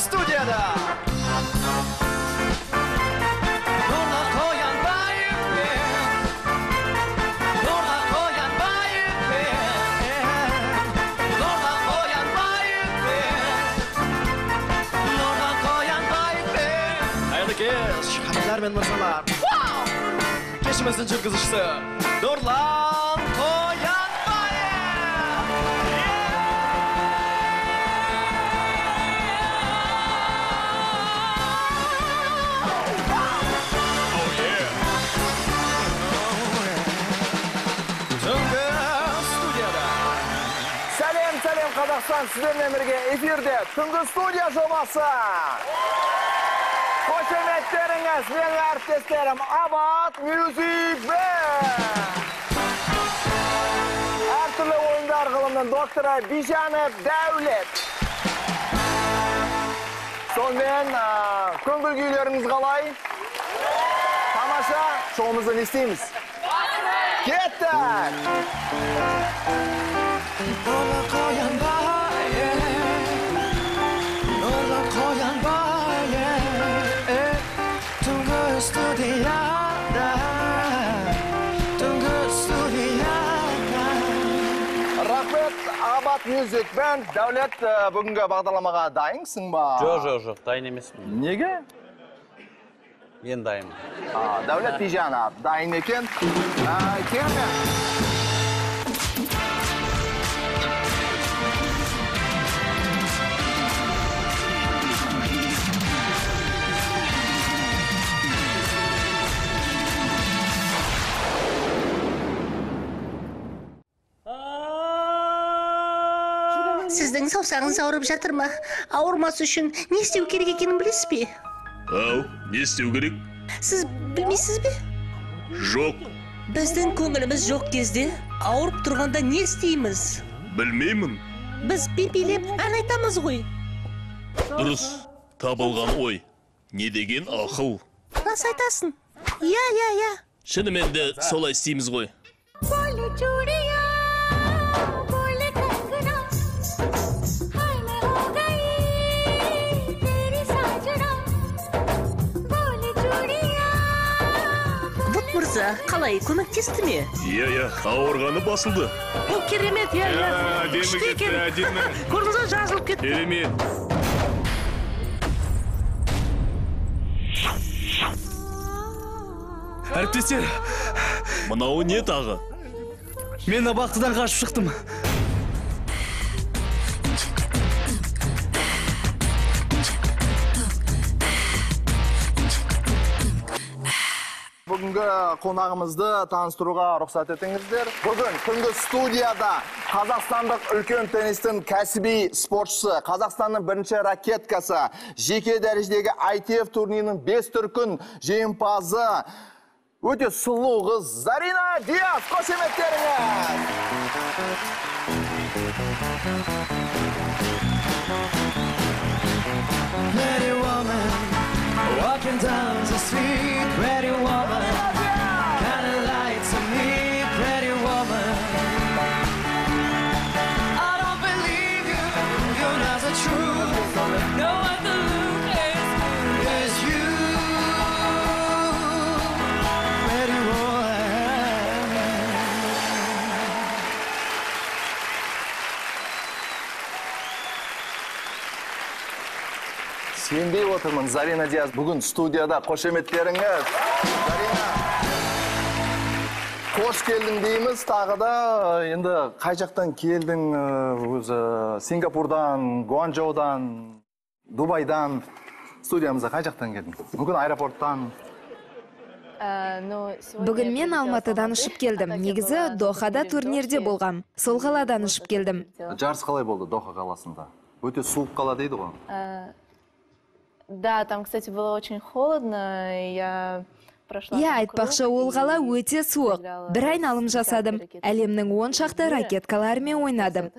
студияда. Мен мырзалар, кешіміздің жүргізушісі Нұрлан Қоянбаев. Түнгі студияда. Сәлем, Қазақстан, сіздермен бірге эфирде Түнгі студия жобасы. Қошеметтеріңіз, мен әріптестерім Абат Music Band. Әртүрлі ойындар ғылымның докторы Бижанов Дәулет. Сонымен көңіл күйлеріңіз қалай? Тамаша, шоуымызды не істейміз? Кеттік! Нұрлан Қоянбаев, түнгі студияда. Рахмет, Абат Music Band. Дәулет, бүгінгі бағдарламаға дайынсың ба? Жоқ, дайын емеспін. Неге? Мен дайын. Дәулет Бижанов дайын екен. Келме. Сіздің саусағыңыз ауырып жатыр ма? Ауырмас үшін не істеу керек екенін білесіз бе? Не істеу керек? Сіз білмейсіз бе? Жоқ. Біздің көңіліміз жоқ кезде ауырып тұрғанда не істейміз? Білмеймін. Біз билеп ән айтамыз ғой. Дұрыс. Табылған ой. Не деген ақыл. Рас айтасың. Иә. Шынымен де солай істейміз ғой. Мырза, қалай, көмектесті ме? Иә, ауырғаны басылды. Бұл керемет, иә. Күшті екен. Көрдіңіз, жазылып кетті. Керемет. Әріптестер, Мынау не тағы? мен абақтыдан қашып шықтым. Бүгінгі қонағымызды таныстыруға рұқсат етіңіздер. Бүгін түнгі студияда қазақстандық үлкен теннистің кәсіби спортшысы, Қазақстанның бірінші ракеткасы, жеке дәрежедегі ITF турнирінің 5 дүркін жеңімпазы, өте сұлу қыз Зарина Диас, қошеметтеріңіз! Pretty woman, walking down the street, pretty woman, kinda like to me, pretty woman. I don't believe you, you're not the truth, no other look as good as you, pretty woman. Сенбей отырмын, Зарина Диас бүгін студияда. Қошеметтеріңіз. Зарина, қош келдің дейміз. Тағы да енді қай жақтан келдің? Өзі Сингапурдан, Гуанчжоудан, Дубайдан студиямызға қай жақтан келдің? Мүмкін аэропорттан? Бүгін мен Алматыдан ұшып келдім. Негізі Дохада турнирде болғам. Сол қаладан ұшып келдім. Жарыс қалай болды Доха қаласында? Өте суық қала дейді ғой. Да, там, кстати, было очень холодно, и я прошла... Айтпақшы, ол қала өте суық. Бір айналым жасадым. Әлемнің 10 шақты ракеткаларымен ойнадым.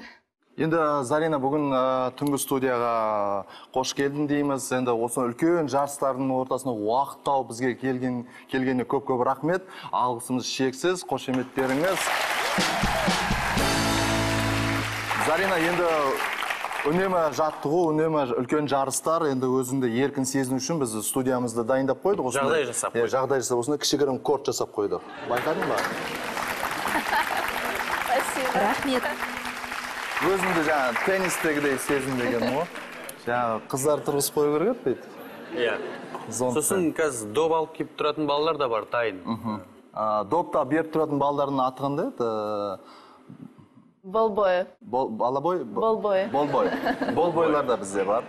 Енді Зарина бүгін түнгі студияға қош келдің дейміз. Енді осы үлкен жарыстардың ортасында уақыт тауып бізге келгеніне көп-көп рахмет. Алғысымыз шексіз, қошеметтеріңіз. Зарина, енді Үнемі жаттығу, үнемі үлкен жарыстар, енді өзіңді еркін сезіну үшін біз студиямызды дайындап қойдық. Жағдай жасап қойдық. Жағдай жасап, осында кішігірім корт жасап қойдық. Байқадың ба? Рахмет. Өзімді жаңа теннистегідей сезім деген ғой. Жаңа қыздар тұрғызып қою керек дейді. Иә. Сосын қазір доп алып келіп тұратын балалар да бар, дайын. Допта беріп тұратын балалардың аты қандай еді? Болбой. Балабой? Болбой. Болбой. Болбойлар да бізде бар.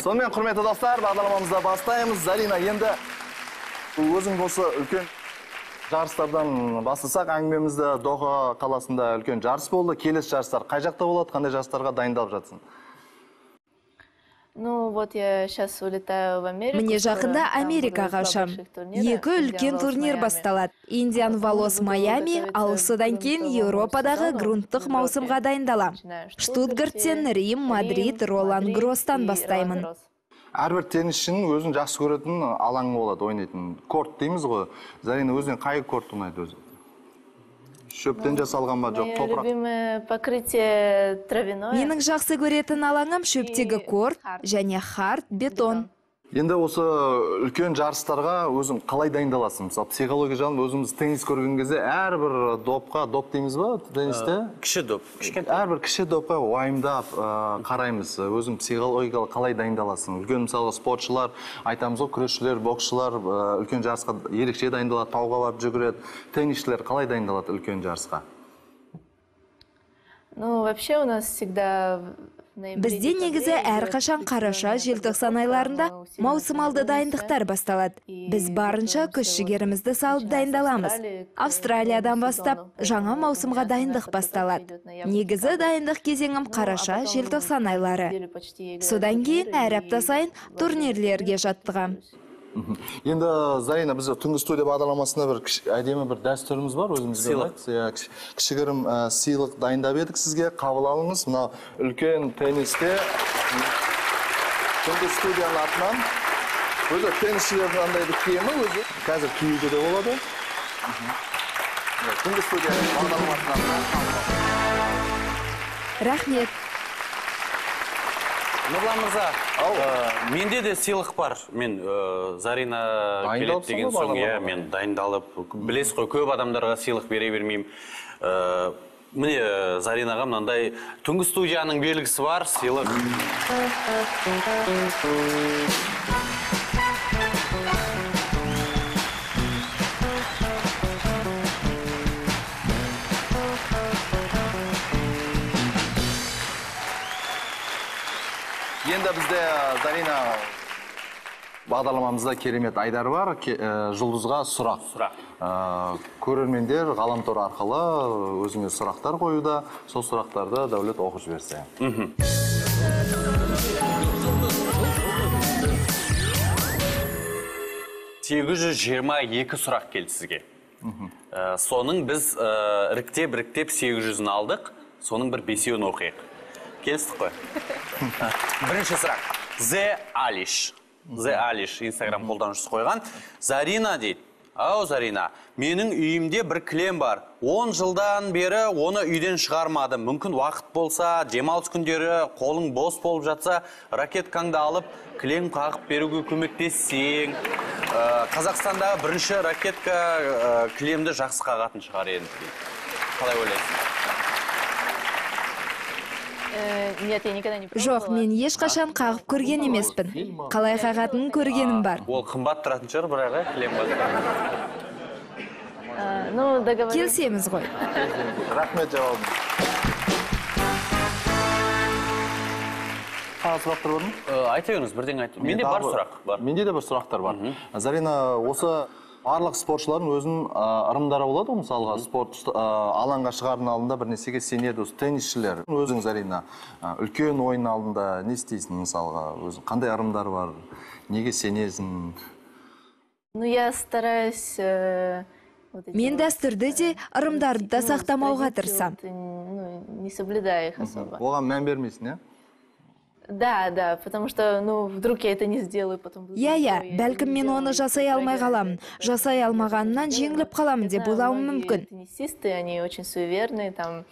Сонымен, құрметті достар, бағдарламамызды бастаймыз. Зарина, енді өзің осы үлкен жарыстардан бастасақ, әңгімемізді Доха қаласында үлкен жарыс болды. Келесі жарыстар қай жақта болады, қандай жарыстарға дайындалып жатсың? Ну, вот я сейчас улетаю в Америку. Міне жақында Америкаға ұшам. Екі үлкен турнир басталады. Индиан Волос Майами, ал содан кейін Еуропадағы грунттық маусымға дайындалам. Штутгарттен Рим, Мадрид, Ролан Гростан бастаймын. Әрбір теннисшінің өзін жақсы көретін алаңы болады, ойнайтын. Корт дейміз ғой. Зарина, өзінен қай корт ұнайды өзі? Шөптен жасалған ба, жоқ, Мое топырақ? любимое покрытие травяное. Менің жақсы көретін алаңым шөптегі корт және хард бетон. Енді осы үлкен жарыстарға өзің қалай дайындаласың? Мысалы, психология жағынан өзіміз теннис көрген кезде әрбір допқа, доп дейміз ба, теннисте? Кіші доп. Әрбір кіші допқа уайымдап қараймыз. Өзің психологиялық қалай дайындаласың? Үлкен мысалы спортшылар, айтамыз ғой, күресшілер, боксшылар үлкен жарысқа ерекше дайындалады, тауға барып жүгіреді. Теннисшілер қалай дайындалады үлкен жарысқа? Ну, вообще у нас всегда... Бізде негізі әрқашан қараша, желтоқсан айларында маусымалды дайындықтар басталады. Біз барынша күш-жігерімізді салып дайындаламыз. Австралиядан бастап жаңа маусымға дайындық басталады. Негізі дайындық кезеңім қараша, желтоқсан айлары. Содан кейін әр апта сайын турнирлерге жаттығам. Енді, Зарина, біз түнгі студия бағдарламасында бір әдемі бір дәстүріміз бар өзімізге. Кішігірім сыйлық дайындап едік сізге, қабыл алыңыз. Мына үлкен теннисте түнгі студияның атынан өзі теннисшілердің андайды киемі өзі. Қазір киюге де болады. Түнгі студияның бағдарламасынан. Рахмет. Нұрлан мырза, менде де сыйлық бар. Мен Зарина келеді деген соң, мен дайындалып, білесіз ғой, көп адамдарға сыйлық бере бермеймін. Міне Заринаға мынандай түнгі студияның белгісі бар, сыйлық. Енді бізде Зарина бағдарламамызда керемет айдар бар. Жұлдызға сұрақ. Көрермендер ғаламтор арқылы өзіңе сұрақтар қоюда. Сол сұрақтарды Дәулет оқып жіберсе. 822 сұрақ келді сізге. Соның біз іріктеп 800-ін алдық. Соның бір 5-еуін оқиық. Келістік қой? Бірінші сұрақ. The Alish Instagram қолданушысы қойған. Зарина дейді. Ау, Зарина, менің үйімде бір кілем бар. 10 жылдан бері оны үйден шығармадым. Мүмкін уақыт болса, демалыс күндері қолың бос болып жатса, ракеткаңды алып, кілем қағып беруге көмектессең. Қазақстандағы бірінші ракетка кілемді жақсы қағатын шығар енді. Қалай ойлайсың? Жоқ, мен ешқашан қағып көрген емеспін. Қалай қағатынын көргенім бар. Ол қымбат тұратын шығар, бірақ кілем бар. Келсеміз ғой. Рахмет жауабым. Қана сұрақтар бар ма? Айта өңіз, бірден айта. Менде бар сұрақ бар. Менде де бір сұрақтар бар. Зарина, осы барлық спортшылардың өзінің ырымдары болады, мысалға спорт алаңға шығардың алдында бір нәрсеге сенеді, теннисшілер. Өзің, Зарина, үлкен ойын алдында не істейсің, мысалға, қандай ырымдары бар, неге сенесің? Ну, я стараюсь... Мен дәстүрді де, ырымдарды да сақтамауға тырысам. Не соблюдаю их особо. Оған мән бермейсің, иә? Да, потому что, вдруг я это не сделаю, потом... Я, бәлкім мен оны жасай алмай қаламын. Жасай алмағанынан жеңіліп қаламын деп ойлауым мүмкін. Теннисисты, они очень суеверные, там...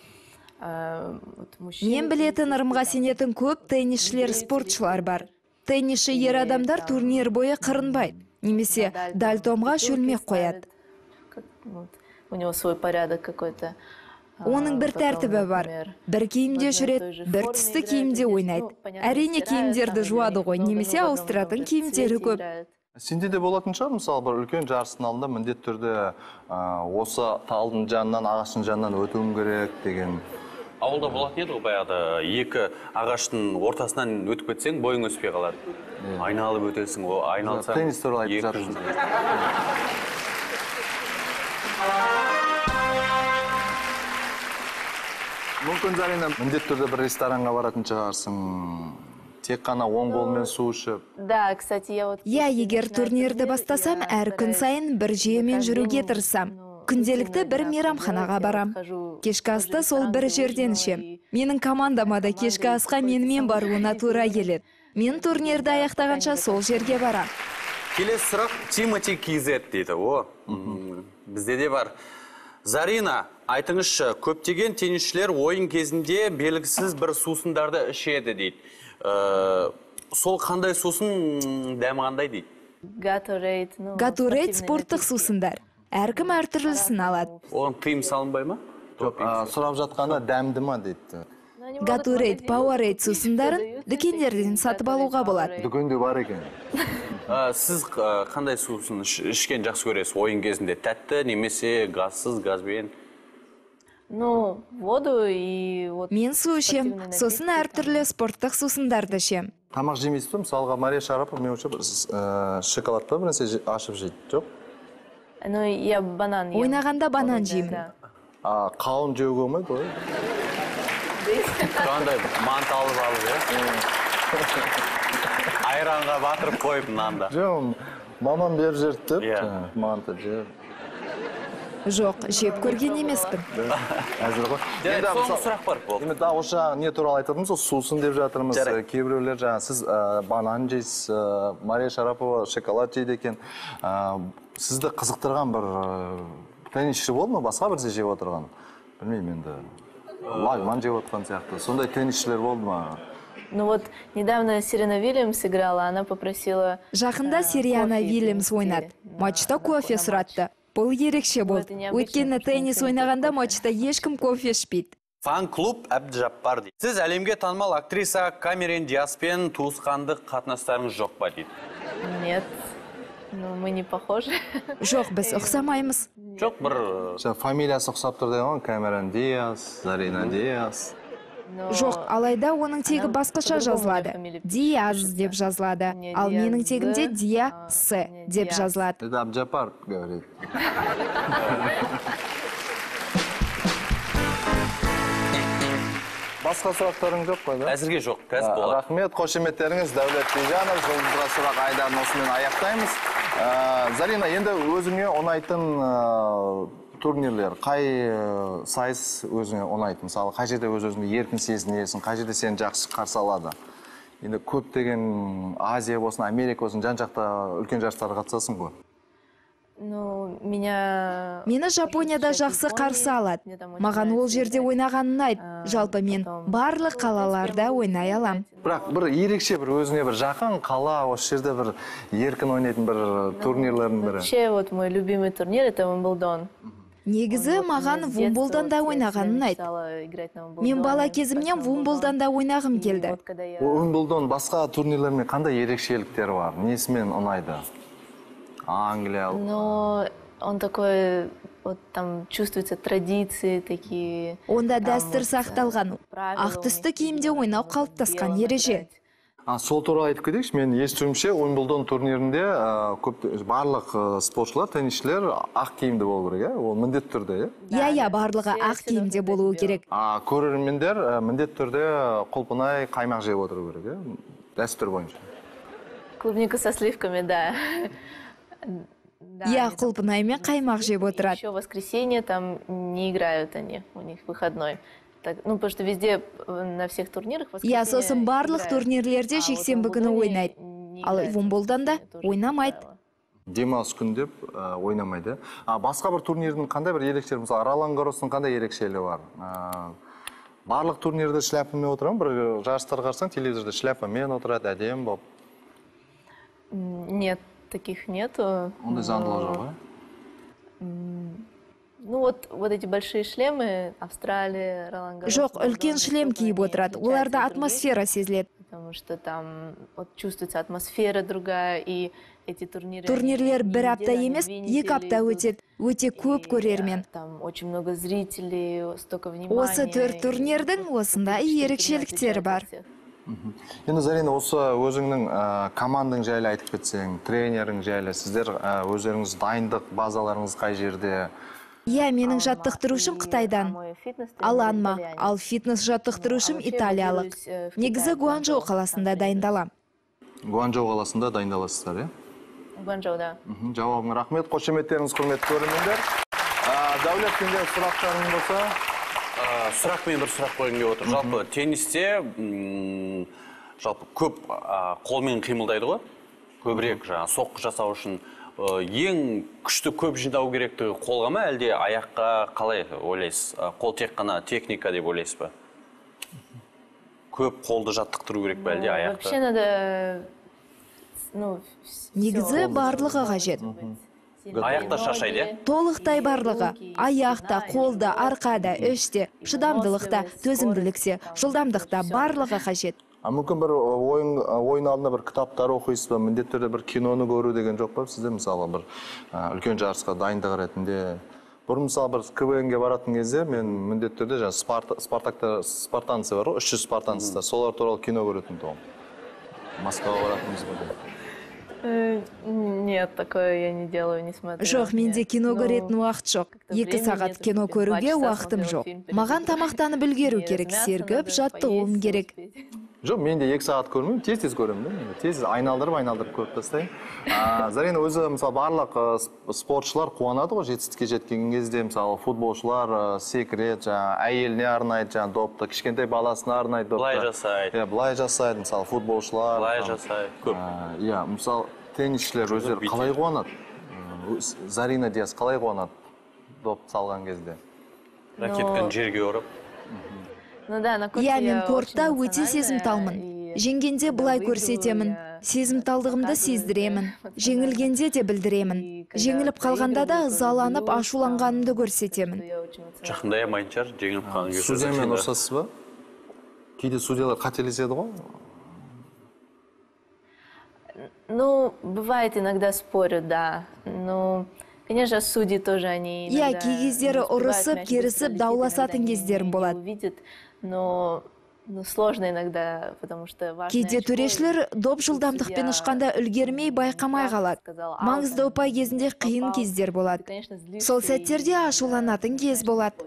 Мен білетін ырымға сенетін көп теннисшілер, спортшылар бар. Теннисші ер адамдар турнир бойы қырынбайды. Немесе дәл томға шөлмек қояды. У него свой порядок какой-то. Оның бір тәртібі бар. Бір киімде жүреді, бір түсті киімде ойнайды. Әрине киімдерді жуады ғой, немесе ауыстыратын киімдері көп. Сенде де болатын шығар, мысалы бір үлкен жарыстың алдында міндетті түрде осы талдың жанынан, ағаштың жанынан өтуім керек деген. Ауылда болатын еді ғой баяғыда, екі ағаштың ортасынан өтіп кетсең, бойың өспей қалады. Айналып өтесің, айналсаң. Теннис туралы айтып жатырсың. Мүмкін Зарина міндетті түрде бір ресторанға баратын шығарсың. Тек қана оң қолмен су ішіп. Да, кстати, я вот... Егер турнирді бастасам, әр күн сайын бір жүйемен жүруге тырысам. Күнделікті бір мейрамханаға барам. Кешкі асты сол бір жерден ішем. Менің командама да кешкі асқа менімен баруына тура келеді. Мен турнирді аяқтағанша сол жерге барам. Келесі сұрақ Тимоти KZ дейді. Бізде де бар. Зарина, айтыңызшы, көптеген теннисшілер ойын кезінде белгісіз бір сусындарды ішеді дейді. Сол қандай сусын, дәмі қандай дейді? Gatorade спорттық сусындар. Әркім әртүрлісін алады. Оған тыйым салынбай ма? Сұрап жатқанда дәмді ма дейді. Gatorade, Powerade сусындарын дүкендерден сатып алуға болады. Дүкенде бар екен. Сіз қандай сусын ішкен жақсы көресіз? Ойын кезінде тәтті, немесе газсыз, газбен? Ну, воду и... Мен су ішем, сосын әртүрлі спорттық сусындарды ішем. Тамақ жемейсіз бе? Мысалға Мария Шарапова мен үшін шоколад па бірнәрсе ашып жейді, жоқ? Ну, я банан ем. Ойнағанда банан жеймін. Қауын жеуге болмайды ғой? Қандай манталып алып, айранға батырып қойып нанда. Жоқ, мамам беріп жерді деп, манты жеп. Жоқ, жеп көрген емеспін. Әзір ғой. Соңғы сұрақ бар бұл. Осы не туралы айтатымыз, сусын деп жатырмыз. Кейбіреулер жаңа сіз банан жейсіз, Мария Шарапова шоколад жейді екен. Сізді қызықтырған бір теннисші болды ма? Басқа бірсе жеп отырған? Білмеймін енді. Лагман жеп отырған сияқты. Сондай теннисшілер болды ма? Ну вот, недавно Серена Вильямс играла, она попросила... Жақында Серена Вильямс ойнады. Матчта кофе сұратты. Бұл ерекше болды. Өйткені теннис ойнағанда матчта ешкім кофе ішпейді. Фан-клуб Әбдіжаппар дейді. Сіз әлемге танымал актриса Камерон Диаспен туысқандық қатынастарыңыз жоқ па дейді? Нет, ну мы не похожи. Жоқ, біз ұқсамаймыз. Жоқ, бір... Фамилиясы ұқсап тұр деген, Камерон Диас, Зарина Диас. Жоқ, алайда оның тегі басқаша жазылады. Диаз деп жазылады. Ал менің тегімде Диас деп жазылады. Это Абджапар говорит. Басқа сұрақтарың жоқ қой, да? Әзірге жоқ, қазір болады. Рахмет, қошеметтеріңіз, Дәулет Бейжанов, жұлдызға сұрақ айдарын осымен аяқтаймыз. Зарина, енді өзіңе ұнайтын турнирлер, қай сайыс өзіңе ұнайды? Мысалы, қай жерде өз-өзіңді еркін сезінесің, қай жерде сені жақсы қарсы алады? Енді көптеген Азия болсын, Америка болсын, жан-жақта үлкен жарыстарға қатысасың ғой? Мені Жапонияда жақсы қарсы алады. Маған ол жерде ойнаған ұнайды. Жалпы мен барлық қалаларда ойнай алам. Бірақ бір ерекше бір өзіңе бір жақын қала, осы жерде бір еркін ойнайтын бір турнирлердің бірі. Вообще, вот мой любимый турнир это Уимблдон. Негізі маған Вумблдонда ойнаған ұнайды. Мен бала кезімнен Вумблдонда ойнағым келді. Уимблдон басқа турнирлермен қандай ерекшеліктері бар? Несімен ұнайды? Англия. Но он такой, вот там чувствуются традиции такие. Онда дәстүр сақталған. Ақ түсті киімде ойнау қалыптасқан ереже. Сол туралы айтып кетейікші, мен естуімше Уимблдон турнирінде барлық спортшылар, теннисшілер ақ киімде болу керек, ол міндетті түрде, Иә, барлығы ақ киімде болуы керек. Көрермендер міндетті түрде құлпынай қаймақ жеп отыру керек, дәстүр бойынша. Клубника со сливками, да. Иә, құлпынай мен қаймақ жеп отырады. Еще воскресенье там не играют они, у них выходной. Ну, потому что везде, на всех турнирах воскресенье Иә, сосын барлық турнирлерде жексенбі күні ойнайды. Ал Вумблдонда ойнамайды. Демалыс күн деп ойнамайды. Басқа бір турнирдің қандай бір ерекшелігі, мысалы Ролан Гарростың қандай ерекшелігі бар? Барлық турнирде шляпамен отырамын, бір жарыстарға қарасаң, телевизорда шляпамен отырады, әдемі болып. Нет, таких нету. Ондай заңдылық жоқ, Ну вот эти большие шлемы, Австралия, Ролан Гаррос. Жоқ, үлкен шлем киіп отырады. Оларда атмосфера сезіледі. Потому что там вот чувствуется атмосфера другая, и эти турниры... Турнирлер бір апта емес, 2 апта өтеді. Өте көп көрермен. Там очень много зрителей, столько внимания. Осы 4 турнирдің осындай ерекшеліктері бар. Енді Зарина, осы өзіңнің командаң жайлы айтып кетсең, тренерің жайлы, сіздер өздеріңіз дайындық базаларыңыз қай жерде? Иә, менің жаттықтырушым Қытайдан. Аланма, ал фитнес жаттықтырушым италиялық. Негізі Гуанчжоу қаласында дайындалам. Гуанчжоу қаласында дайындаласыздар, е? Гуанчжоу, да. Жауабың рахмет, қошеметтеріңіз, құрметті көрермендер. Дәулет, сенде сұрақтарың болса? Сұрақ мен бір сұрақ қойғым келіп отыр. Жалпы теннисте жалпы көп қолмен қимылдайды ғой. Көбірек соққы жасау үшін ең күшті көп жинау керектігі қолға ма, әлде аяққа қалай ойлайсыз? Қол тек қана техника деп ойлайсыз ба? Көп қолды жаттықтыру керек па, әлде аяқты? Вообще надо, Негізі барлығы қажет. Аяқта шаршайды, Толықтай барлығы. Аяқта, қолда, арқада, іште, шыдамдылықта, төзімділікте, жылдамдықта барлығы қажет. Мүмкін бір ойын алдында бір кітаптар оқисыз ба, міндетті түрде бір киноны көру деген жоқ па сізде? Мысалы бір үлкен жарысқа дайындық ретінде. Бұрын мысалы бір КВН-ге баратын кезде мен міндетті түрде спартанцы бар ғой, 300 спартанцыстар, солар туралы кино көретін тұғым. Москваға баратынымыз ба? Нет, такое я не делаю, не смотрю. Жоқ, менде кино көретін уақыт жоқ. 2 сағат кино көруге уақытым жоқ. Маған тамақтанып үлгеру керек, сергіп, жаттығуым керек. Жоқ, мен де 2 сағат көрмеймін, тез көремін. Тез айналдырып көріп тастайын. Зарина, өзі мысалы барлық спортшылар қуанады ғой, жетістікке жеткен кезде, мысалы футболшылар секіреді, әйеліне арнайды, допты, кішкентай баласына арнайды, допты. Былай жасайды. Былай жасайды, мысалы футболшылар. Былай жасайды, көп. Мысалы теннисшілер өздері қалай қуанады? Зарина Диас қалай қуанады допты салған кезде? Ракетканы жерге ұрып. Иә, мен кортта өте сезімталмын. Жеңгенде бұлай көрсетемін. Сезімталдығымды сездіремін. Жеңілгенде де білдіремін. Жеңіліп қалғанда да ызаланып, ашуланғанымды көрсетемін. Жақында ямайыншар, жеңіліп қалған кезде. Судьямен ұрсасыз ба? Кейде судьялар қателеседі ғой? Ну, бывает иногда спорят, да. Ну, конечно, судьи тоже они иногда... Иә, кей кездері ұрысып, керісіп, дауласатын кездерім болады. Но сложно иногда, потому что важно... Кейде төрешілер доп жылдамдықпен ұшқанда үлгермей байқамай қалады. Маңызды ұпай кезінде қиын кездер болады. Сол сәттерде ашуланатын кез болады.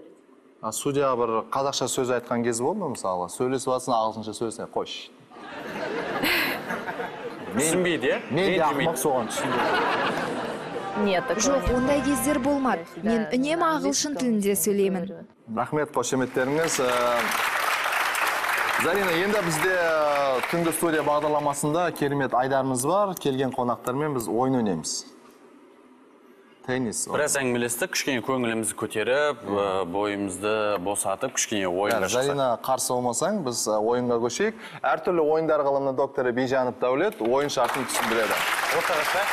Судьяға бір қазақша сөз айтқан кез болды ма, мысалы? Сөйлесіп атсын, ағылшынша сөйлесіне, қойш. Түсінбейді, е? Мен де ақымақ соған түсінбейді. Нет, такого Жоқ, ондай кездер болмады. Мен үнемі ағылшын тілінде сөйлеймін. Рахмет, қошеметтеріңіз. Зарина, енді бізде түнгі студия бағдарламасында керемет айдарымыз бар. Келген қонақтармен біз ойын ойнаймыз. Теннис. Біраз әңгімелестік, кішкене көңілімізді көтеріп, бойымызды босатып, кішкене ойынға шықсақ. Зарина, қарсы болмасаң, біз ойынға көшейік. Әртүрлі ойындар ғылымының докторы Бейжанов Дәулет ойын шартын түсіндіреді. Ортаға шақ.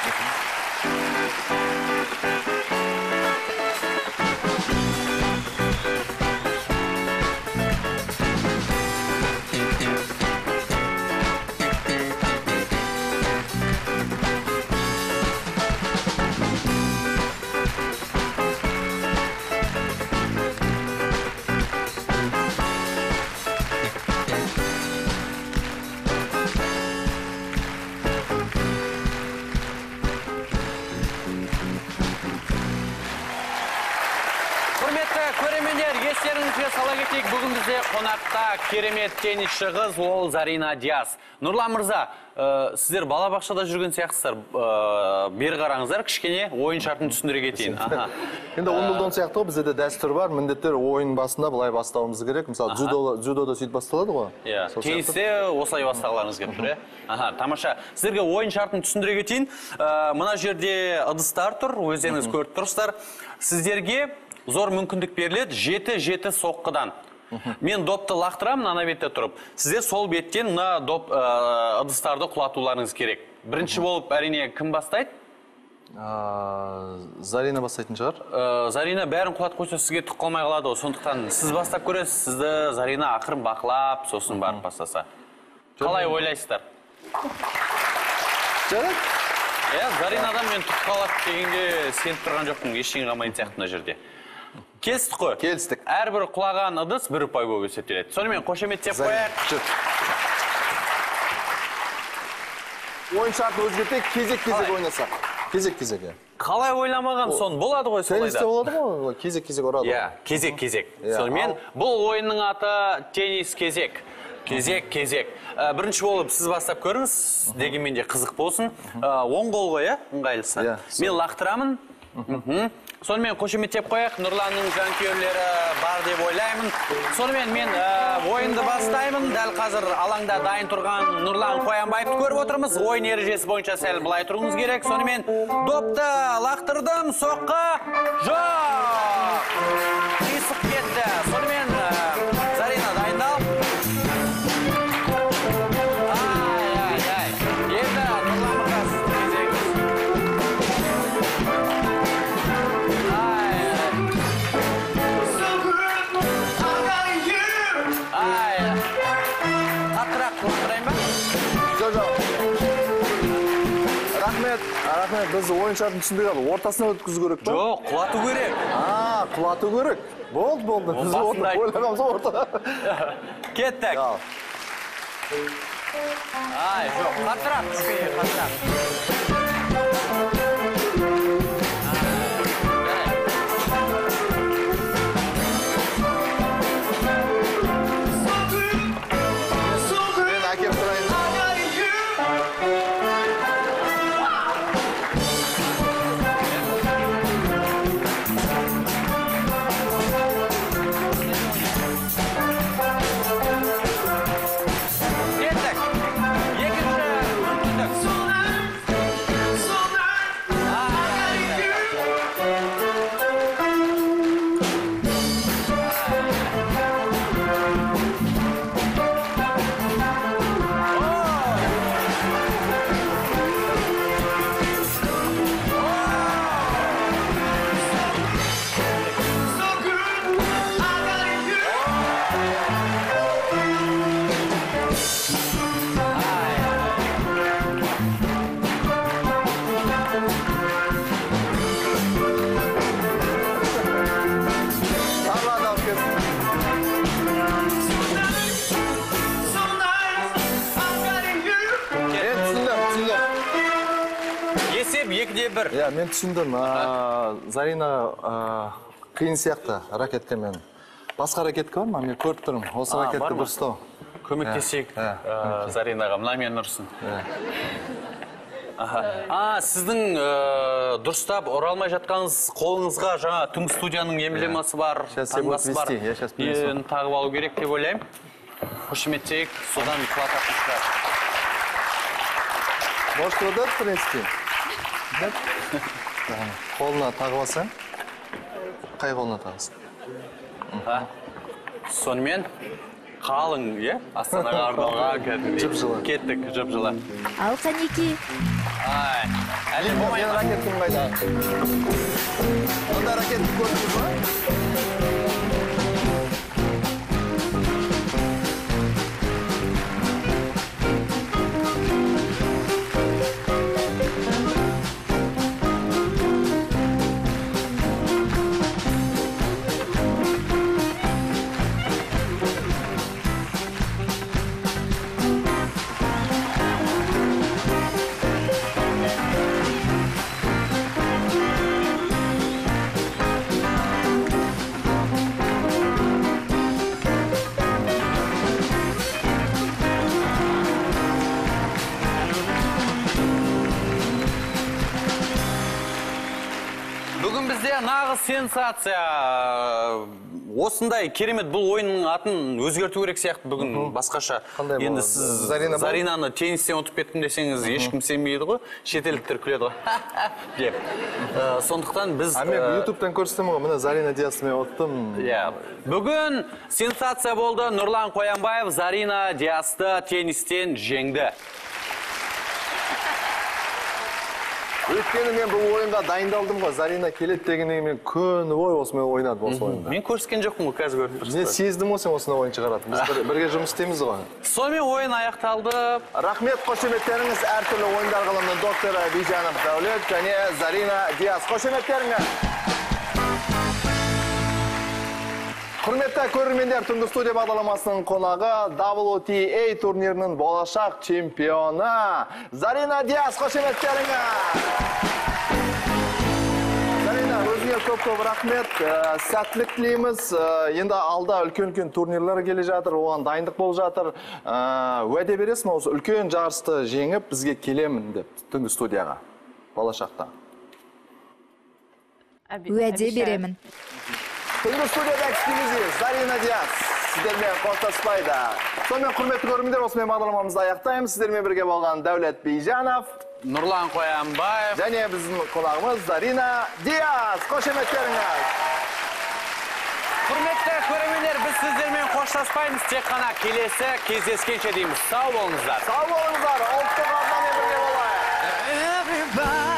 Бүгін бізде қонақта керемет теннисші қыз, ол Зарина Диас. Нұрлан мырза, сіздер балабақшада жүрген сияқтысыздар. Бері қараңыздар, кішкене ойын шартын түсіндіре кетейін. Енді оңдылдың сияқты ғой, бізде де дәстүр бар, міндеттер ойын басында былай бастауымыз керек. Мысалы, дзюдода сөйтіп басталады ғой. Теннисте осылай бастағыларыңыз келіп тұр, е? Тамаша. Сіздерге ойын шартын түсіндіре кетейін. Мына жерде ыдыстар тұр, өздеріңіз көріп тұрсыздар. Сіздерге зор мүмкіндік беріледі 7-7 соққыдан. Мен допты лақтырамын ана бетте тұрып. Сіздер сол беттен мына доп ыдыстарды құлатуларыңыз керек. Бірінші болып әрине кім бастайды? Зарина бастайтын шығар. Зарина бәрін құлат қойса сізге түк қалмай қалады. Сондықтан сіз бастап көресіз, сізді Зарина ақырын бақылап, сосын барып бастаса. Қалай ойлайсыздар? Жарайды. Заринадан мен түк қалады дегенге сеніп тұрған жоқпын, ештеңе қалмайтын сияқты мына жерде. Келістік қой? Келістік. Әрбір құлаған ыдыс бір ұпай болып есептеледі. Сонымен қошеметтеп қояйық. Ойын шарты өзгертейік, кезек-кезек ойнасақ. Кезек-кезек. Қалай ойламаған сон болады ғой солайда? Теннисте болады ғой, кезек-кезек ұрады. Кезек-кезек. Сонымен бұл ойынның аты теннис кезек. Кезек-кезек. Бірінші болып сіз бастап көріңіз, дегенмен де қызық болсын. Оң қол ғой, ыңғайлысы. Мен лақтырамын. Сонымен қошеметтеп қояйық, Нұрланның жанкүйерлері бар деп ойлаймын. Сонымен мен ойынды бастаймын. Дәл қазір алаңда дайын тұрған Нұрлан Қоянбаевты көріп отырмыз. Ойын ережесі бойынша сәл былай тұруыңыз керек. Сонымен допты лақтырдым, соққы жоқ. Қисық кетті. Сонымен Зарина дайындал. Рахмет, біз ойын шартын түсіндік ал, ортасына өткізу керек па? Жоқ, құлату керек. Құлату керек. Болды. Біз ойлағамыз орта. Кеттік. Жоқ, қатырақ, кішкене қатырақ. Мен түсіндім. Зарина қиын сияқты ракеткамен. Басқа ракетка бар ма? Мен көріп тұрмын. Осы ракетка дұрыстау. Көмектесейік Заринаға. Мына мен ұрсын. Сіздің дұрыстап оралмай жатқаныңыз қолыңызға жаңа түнгі студияның эмблемасы бар, таңбасы бар. Тағып алу керек деп ойлаймын. Қошеметтейік, содан құлататын шығар. Может, өдіп, в принципе. Қолына тағып алсаң, қай қолына тағысың? Сонымен қалың, Астанаға арналған жып-жылы. Кеттік, жып-жылы. Ал қанеки? Әлем болмай. Мен ракеткім қайда? Онда ракетті көрдіңіз ба? Бүгін бізде нағыз сенсация осындай керемет бұл ойынның атын өзгерту керек сияқты бүгін басқаша. Енді сіз Заринаны теннистен ұтып кеттім десеңіз, ешкім сенбейді ғой, шетелдіктер күледі ғой. Деп. Сондықтан біз... Мен ютубтан көрсетім ғой, міне Зарина Диасты мен ұттым. Бүгін сенсация болды. Нұрлан Қоянбаев Зарина Диасты теннистен жеңді. Өйткені мен бұл ойынға дайындалдым ғой. Зарина келеді дегеннен мен күні бойы осымен ойнады осы ойында. Мен көрсеткен жоқпын ғой, қазір көріп тұрсыз. Мен сездім осымен осындай ойын шығарады. Біз бірге жұмыс істейміз ғой. Сонымен ойын аяқталды. Рахмет, қошеметтеріңіз әртүрлі ойындар ғылымының докторы Бижанов Дәулет және Зарина Диас. Қошеметтеріңіз. Құрметті көрермендер, түнгі студия бағдарламасының қонағы WTA турнирінің болашақ чемпионы Зарина Диас. Қошеметтеріңіз. Зарина, өзіңе көп рахмет. Сәттілік тілейміз. Енді алда үлкен турнирлер келе жатыр, оған дайындық болып жатыр. Уәде бересің, осы үлкен жарысты жеңіп бізге келемін деп түнгі студияға болашақта. Уәде беремін. Түнгі студияда эксклюзив Зарина Диас сіздермен қоштаспайды. Сонымен құрметті көрермендер, осымен бағдарламамызды аяқтаймыз. Сіздермен бірге болған Дәулет Бейжанов, Нұрлан Қоянбаев және біздің қонағымыз Зарина Диас. Қошеметтеріңіз. Құрметті көрермендер, біз сіздермен қоштаспаймыз, тек қана келесі кездескенше дейміз. Сау болыңыздар. Сау болыңыздар. Ұлттық арнамен бірге болайық.